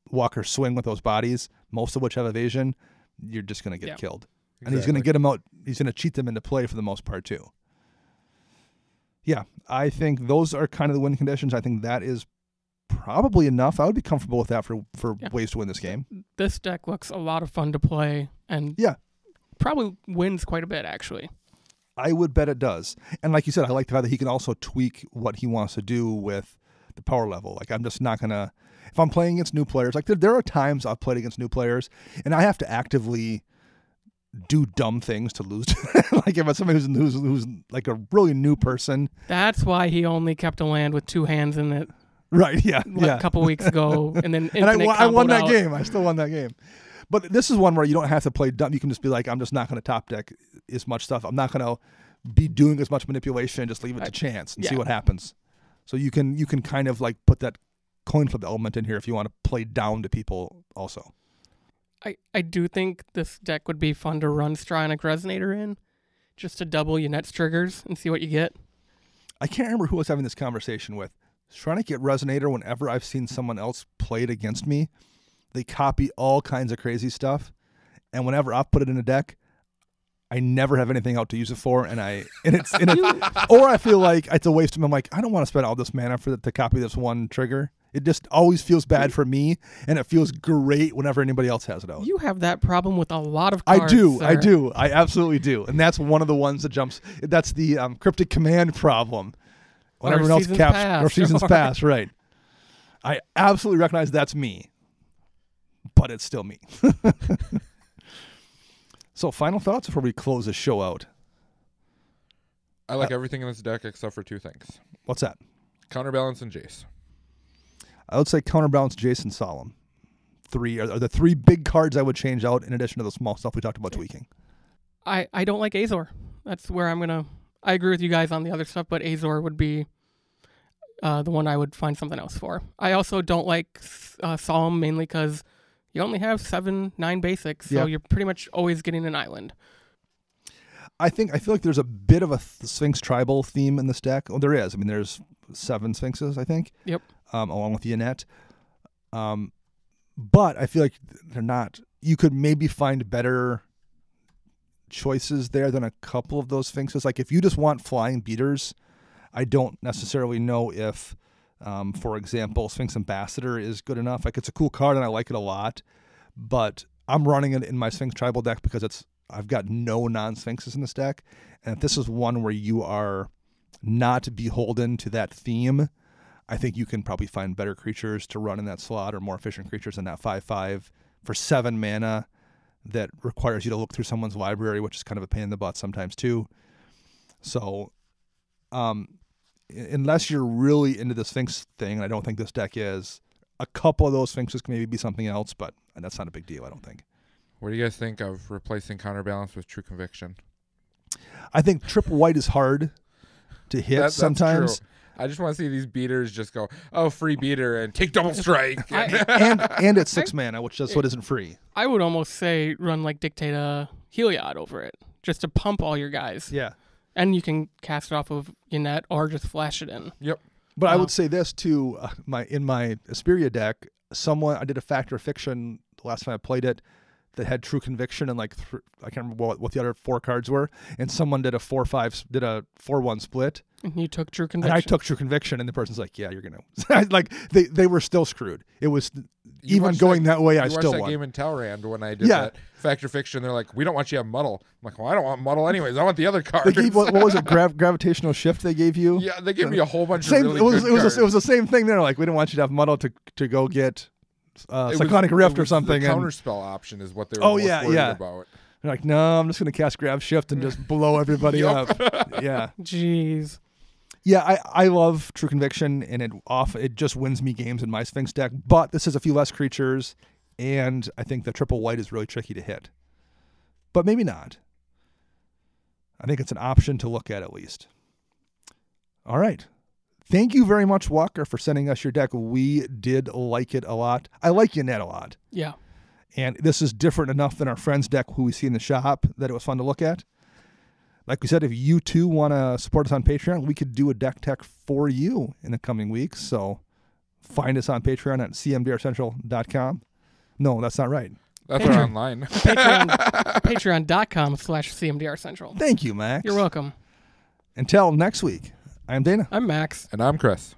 Walker swing with those bodies, most of which have evasion, you're just going to get killed. Exactly. And he's going to get them out. He's going to cheat them into play for the most part, too. Yeah, I think those are kind of the win conditions. I think that is probably enough. I would be comfortable with that for ways to win this game. This deck looks a lot of fun to play, and probably wins quite a bit, actually. I would bet it does. And like you said, I like the fact that he can also tweak what he wants to do with the power level. Like, I'm just not going to... If I'm playing against new players, like there are times I've played against new players, and I have to actively do dumb things to lose. Like if it's somebody who's like a really new person. That's why he only kept a land with 2 hands in it. Right, yeah. A couple weeks ago, and then I won that game. I still won that game. But this is one where you don't have to play dumb. You can just be like, I'm just not going to top deck as much stuff. I'm not going to be doing as much manipulation. Just leave it to chance and see what happens. So you can kind of like put that coin flip element in here if you want to play down to people also. I do think this deck would be fun to run Stronic Resonator in, just to double Yennett's triggers and see what you get. I can't remember who I was having this conversation with. Trying to get Resonator, whenever I've seen someone else play it against me, they copy all kinds of crazy stuff. And whenever I've put it in a deck, I never have anything out to use it for, or I feel like it's a waste of. I'm like, I don't want to spend all this mana to copy this one trigger. It just always feels bad for me, and it feels great whenever anybody else has it out. You have that problem with a lot of cards. I do. I absolutely do. And that's one of the ones that jumps. That's the Cryptic Command problem. When everyone else caps or seasons pass, right? I absolutely recognize that's me, but it's still me. So final thoughts before we close the show out. I like everything in this deck except for 2 things. What's that? Counterbalance and Jace. I would say Counterbalance, Jason, Solemn. 3 are the 3 big cards I would change out in addition to the small stuff we talked about tweaking. I don't like Azor. That's where I agree with you guys on the other stuff, but Azor would be the one I would find something else for. I also don't like Solemn mainly because you only have 7, 9 basics, so you're pretty much always getting an island. I feel like there's a bit of a Sphinx tribal theme in this deck. Oh, there is. I mean, there's 7 Sphinxes, I think. Yep. Along with Yennett. But I feel like they're not. You could maybe find better choices there than a couple of those Sphinxes. Like if you just want flying beaters, I don't necessarily know if, for example, Sphinx Ambassador is good enough. Like it's a cool card and I like it a lot, but I'm running it in my Sphinx tribal deck because I've got no non-Sphinxes in this deck. And if this is one where you are not beholden to that theme, I think you can probably find better creatures to run in that slot or more efficient creatures than that 5/5 for 7 mana that requires you to look through someone's library, which is kind of a pain in the butt sometimes too. So unless you're really into the Sphinx thing, and I don't think this deck is, a couple of those Sphinxes can maybe be something else, but that's not a big deal, I don't think. What do you guys think of replacing Counterbalance with True Conviction? I think triple white is hard to hit sometimes. That's true. I just want to see these beaters just go, oh, free beater and take double strike. and it's 6 mana, which is what isn't free. I would almost say run like Dictate a Heliod over it, just to pump all your guys. Yeah. And you can cast it off of Yennett or just flash it in. Yep. But I would say this too, in my Asperia deck, I did a Factor of Fiction the last time I played it that had True Conviction and I can't remember what the other 4 cards were, and someone did a 4-1 split. And you took True Conviction. And I took True Conviction, and the person's like, "Yeah, you're gonna." Like they were still screwed. It was even going that way. I still won. won. Game in Talrand when I did that Factor Fiction. They're like, "We don't want you to have Muddle." I'm like, "Well, I don't want Muddle anyways. I want the other card." They gave, what was it? Gravitational Shift. They gave you. Yeah, they gave me a whole bunch of it was the same thing. They're like, "We don't want you to have Muddle to go get Cyclonic Rift or something." The counterspell option is what they were worried about. They're like, "No, I'm just going to cast Grav Shift and just blow everybody up." Yeah. Jeez. Yeah, I love True Conviction, and it just wins me games in my Sphinx deck. But this has a few less creatures, and I think the triple white is really tricky to hit. But maybe not. I think it's an option to look at least. All right. Thank you very much, Walker, for sending us your deck. We did like it a lot. I like Yennett a lot. Yeah. And this is different enough than our friend's deck who we see in the shop that it was fun to look at. Like we said, if you too want to support us on Patreon, we could do a deck tech for you in the coming weeks. So find us on Patreon at cmdrcentral.com. No, that's not right. That's our online. Patreon.com/cmdrcentral. Thank you, Max. You're welcome. Until next week, I'm Dana. I'm Max. And I'm Chris.